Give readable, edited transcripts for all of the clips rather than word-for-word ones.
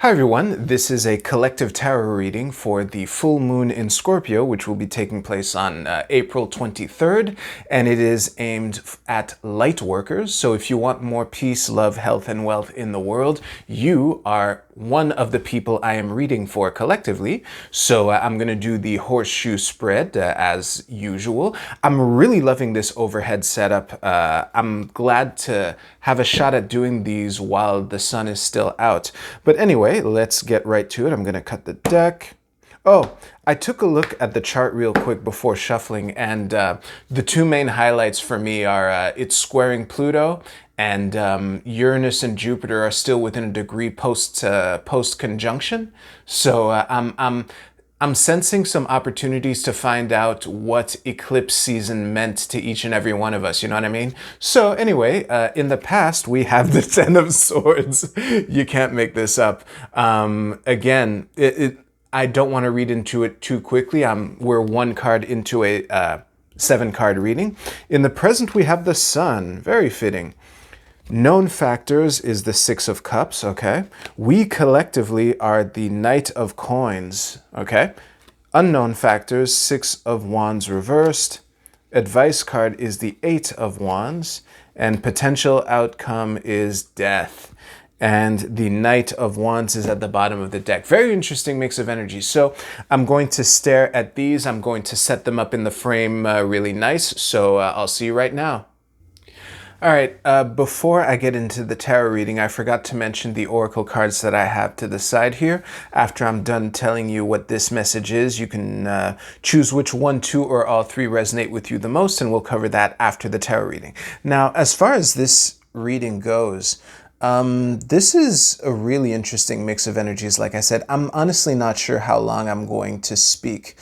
Hi everyone, this is a collective tarot reading for the full moon in Scorpio, which will be taking place on April 23rd, and it is aimed at lightworkers. So if you want more peace, love, health, and wealth in the world, you are one of the people I am reading for collectively. So I'm going to do the horseshoe spread as usual. I'm really loving this overhead setup. I'm glad to have a shot at doing these while the sun is still out. But anyway, let's get right to it. I'm going to cut the deck. Oh, I took a look at the chart real quick before shuffling, and the two main highlights for me are it's squaring Pluto, and Uranus and Jupiter are still within a degree post conjunction. So I'm sensing some opportunities to find out what eclipse season meant to each and every one of us, you know what I mean? So anyway, in the past, we have the Ten of Swords. You can't make this up. Again, I don't want to read into it too quickly. We're one card into a 7-card reading. In the present, we have the Sun. Very fitting. Known factors is the Six of Cups, okay? We collectively are the Knight of Coins, okay? Unknown factors, Six of Wands reversed. Advice card is the Eight of Wands. And potential outcome is Death. And the Knight of Wands is at the bottom of the deck. Very interesting mix of energies. So I'm going to stare at these. I'm going to set them up in the frame really nice. So I'll see you right now. All right, before I get into the tarot reading, I forgot to mention the oracle cards that I have to the side here. After I'm done telling you what this message is, you can choose which one, two, or all three resonate with you the most, and we'll cover that after the tarot reading. Now, as far as this reading goes, this is a really interesting mix of energies. Like I said, I'm honestly not sure how long I'm going to speak.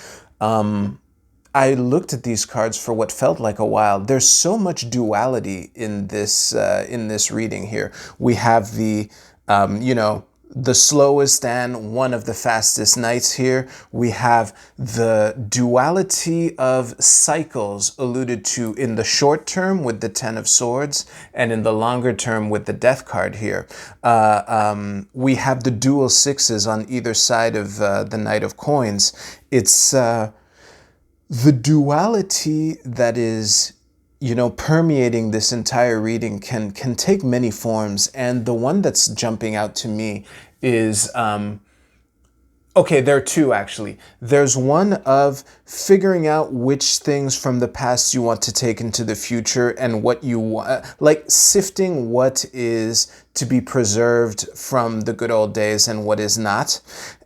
I looked at these cards for what felt like a while. There's so much duality in this reading here. We have the, the slowest and one of the fastest nights here. We have the duality of cycles alluded to in the short term with the Ten of Swords and in the longer term with the Death card here. We have the dual sixes on either side of the Knight of Coins. It's the duality that is, permeating this entire reading can take many forms. And the one that's jumping out to me is, okay, there are two actually. There's one of figuring out which things from the past you want to take into the future and what you want, like sifting what is to be preserved from the good old days and what is not.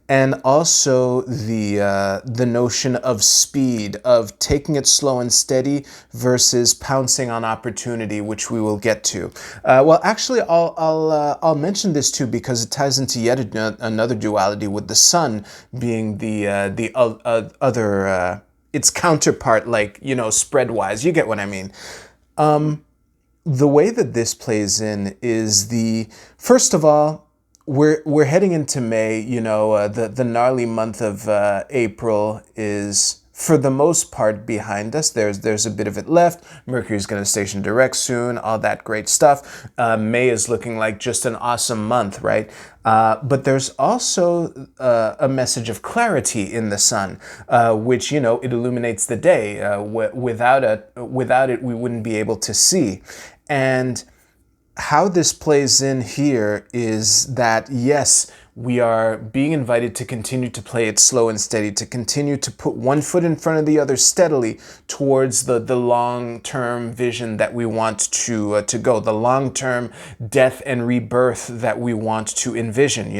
And also the notion of speed, of taking it slow and steady versus pouncing on opportunity, which we will get to. Well, actually, I'll mention this too because it ties into yet another duality with the Sun being the other its counterpart, like spread-wise. You get what I mean. The way that this plays in is first of all, we're heading into May. The gnarly month of April is for the most part behind us. There's a bit of it left. Mercury's going to station direct soon, all that great stuff. May is looking like just an awesome month, right? But there's also a message of clarity in the Sun, which, it illuminates the day. Without it, we wouldn't be able to see. And how this plays in here is that, yes, we are being invited to continue to play it slow and steady, to continue to put one foot in front of the other steadily towards the long-term vision that we want to go, the long-term death and rebirth that we want to envision,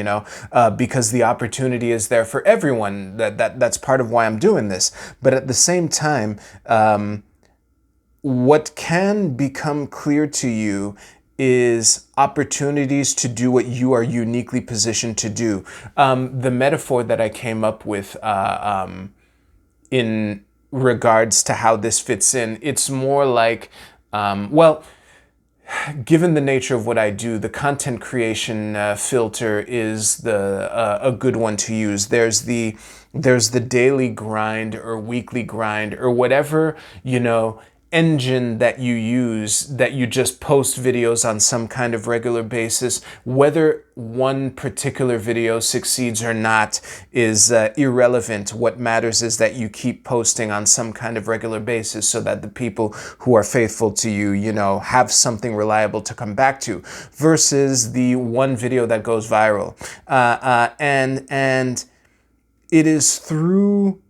because the opportunity is there for everyone. That's part of why I'm doing this. But at the same time, what can become clear to you is opportunities to do what you are uniquely positioned to do. The metaphor that I came up with in regards to how this fits in, it's more like, given the nature of what I do, the content creation filter is a good one to use. There's the daily grind or weekly grind or whatever, engine that you use, that you just post videos on some kind of regular basis. Whether one particular video succeeds or not is irrelevant. What matters is that you keep posting on some kind of regular basis so that the people who are faithful to you, you know, have something reliable to come back to, versus the one video that goes viral. And it is through,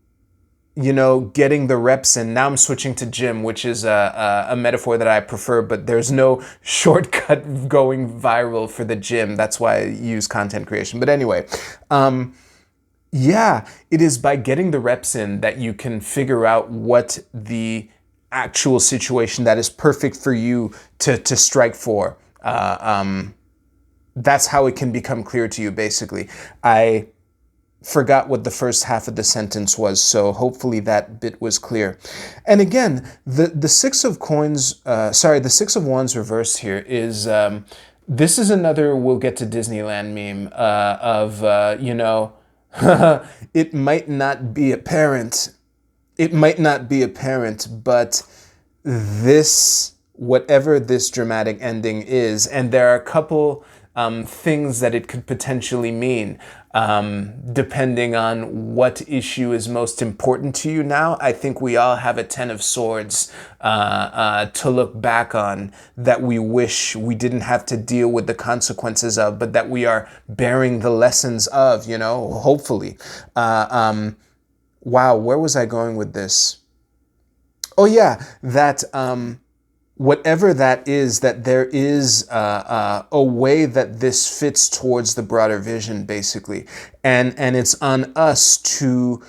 you know, getting the reps in. Now I'm switching to gym, which is a metaphor that I prefer, but there's no shortcut going viral for the gym. That's why I use content creation. But anyway, yeah, it is by getting the reps in that you can figure out what the actual situation that is perfect for you to strike for. That's how it can become clear to you, basically. I forgot what the first half of the sentence was, so hopefully that bit was clear. And again, the Six of Coins, the Six of Wands reversed here is, this is another we'll get to Disneyland meme you know, it might not be apparent, but this, whatever this dramatic ending is, and there are a couple things that it could potentially mean, depending on what issue is most important to you now. I think we all have a Ten of Swords to look back on that we wish we didn't have to deal with the consequences of, but that we are bearing the lessons of, you know, hopefully. Wow, where was I going with this? Oh yeah, that whatever that is, that there is a way that this fits towards the broader vision, basically. And it's on us to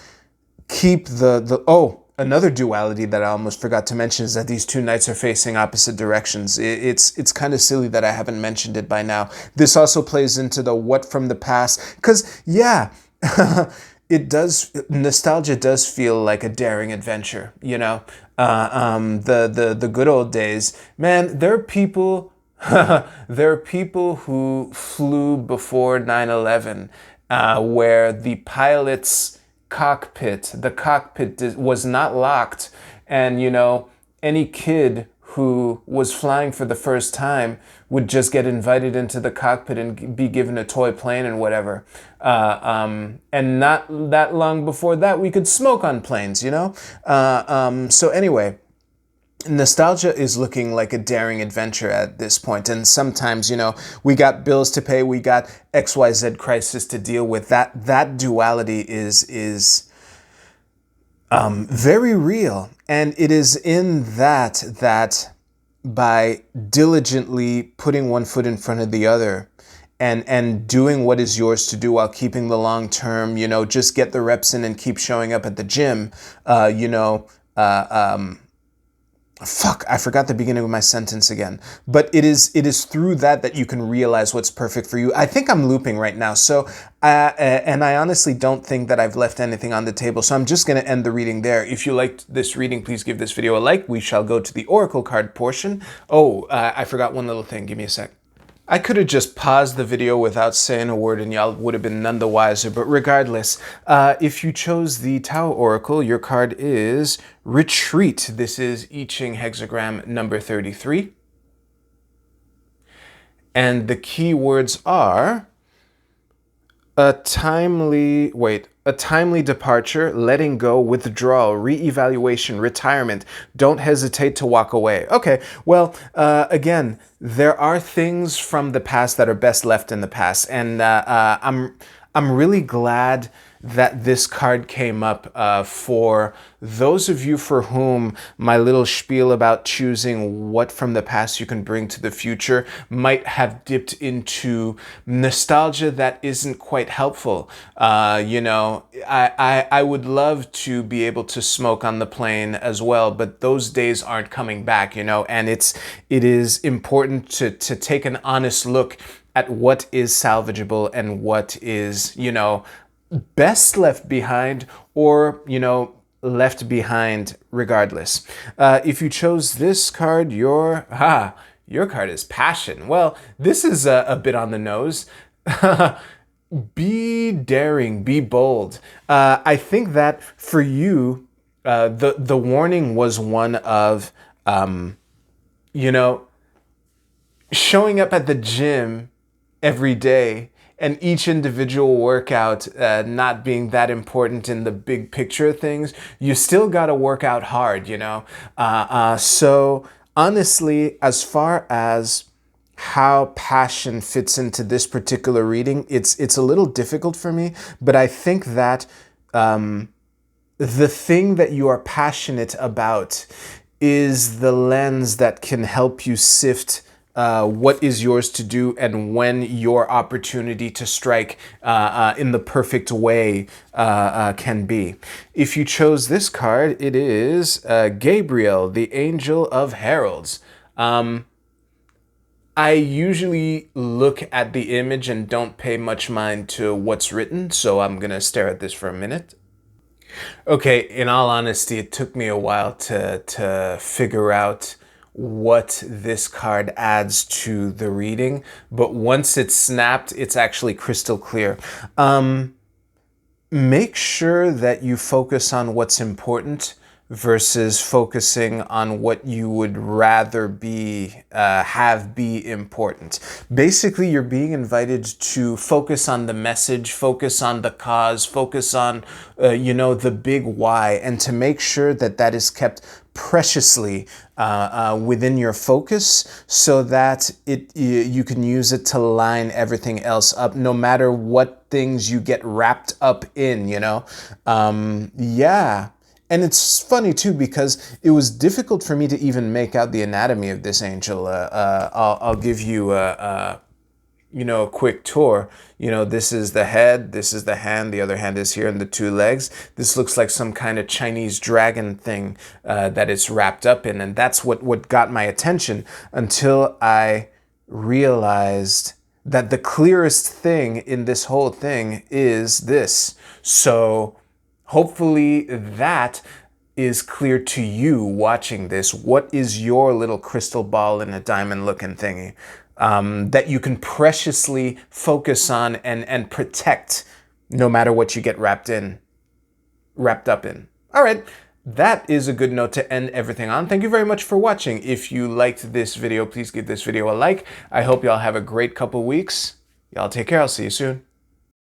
keep another duality that I almost forgot to mention is that these two knights are facing opposite directions. It's kind of silly that I haven't mentioned it by now. This also plays into the what from the past, because yeah, nostalgia does feel like a daring adventure, you know? The good old days. Man, there are people who flew before 9/11, where the pilot's cockpit was not locked, and, you know, any kid who was flying for the first time would just get invited into the cockpit and be given a toy plane and whatever. And not that long before that, we could smoke on planes, you know? So anyway, nostalgia is looking like a daring adventure at this point. And sometimes, you know, we got bills to pay, we got XYZ crisis to deal with. That duality is very real. And it is in that by diligently putting one foot in front of the other and doing what is yours to do while keeping the long term, you know, just get the reps in and keep showing up at the gym, fuck, I forgot the beginning of my sentence again. But it is through that you can realize what's perfect for you. I think I'm looping right now. So, and I honestly don't think that I've left anything on the table. So I'm just going to end the reading there. If you liked this reading, please give this video a like. We shall go to the Oracle card portion. Oh, I forgot one little thing. Give me a sec. I could have just paused the video without saying a word and y'all would have been none the wiser, but regardless, if you chose the Tao Oracle, your card is Retreat. This is I Ching hexagram number 33. And the key words are a timely departure, letting go, withdrawal, re-evaluation, retirement. Don't hesitate to walk away. Okay, well, again, there are things from the past that are best left in the past. And I'm really glad that this card came up for those of you for whom my little spiel about choosing what from the past you can bring to the future might have dipped into nostalgia that isn't quite helpful. You know, I would love to be able to smoke on the plane as well, but those days aren't coming back, you know, and it is important to take an honest look at what is salvageable and what is, you know, best left behind, or, you know, left behind regardless. If you chose this card, your card is Passion. Well, this is a bit on the nose. Be daring, be bold. I think that for you, the warning was one of You know, showing up at the gym every day and each individual workout not being that important in the big picture of things, you still got to work out hard, you know? So honestly, as far as how passion fits into this particular reading, it's a little difficult for me, but I think that the thing that you are passionate about is the lens that can help you sift what is yours to do and when your opportunity to strike in the perfect way can be. If you chose this card, it is Gabriel, the Angel of Heralds. I usually look at the image and don't pay much mind to what's written, so I'm gonna stare at this for a minute. Okay, in all honesty, it took me a while to figure out what this card adds to the reading, but once it's snapped, it's actually crystal clear. Make sure that you focus on what's important versus focusing on what you would rather have be important. Basically, you're being invited to focus on the message, focus on the cause, focus on the big why, and to make sure that that is kept preciously within your focus, so that you can use it to line everything else up, no matter what things you get wrapped up in, yeah. And it's funny too, because it was difficult for me to even make out the anatomy of this angel. I'll give you a quick tour. This is the head, this is the hand, the other hand is here, and the two legs. This looks like some kind of Chinese dragon thing that it's wrapped up in, and that's what got my attention, until I realized that the clearest thing in this whole thing is this. So hopefully that is clear to you watching this. What is your little crystal ball in a diamond looking thingy that you can preciously focus on and protect, no matter what you get wrapped up in? All right. That is a good note to end everything on. Thank you very much for watching. If you liked this video, please give this video a like. I hope y'all have a great couple weeks. Y'all take care. I'll see you soon.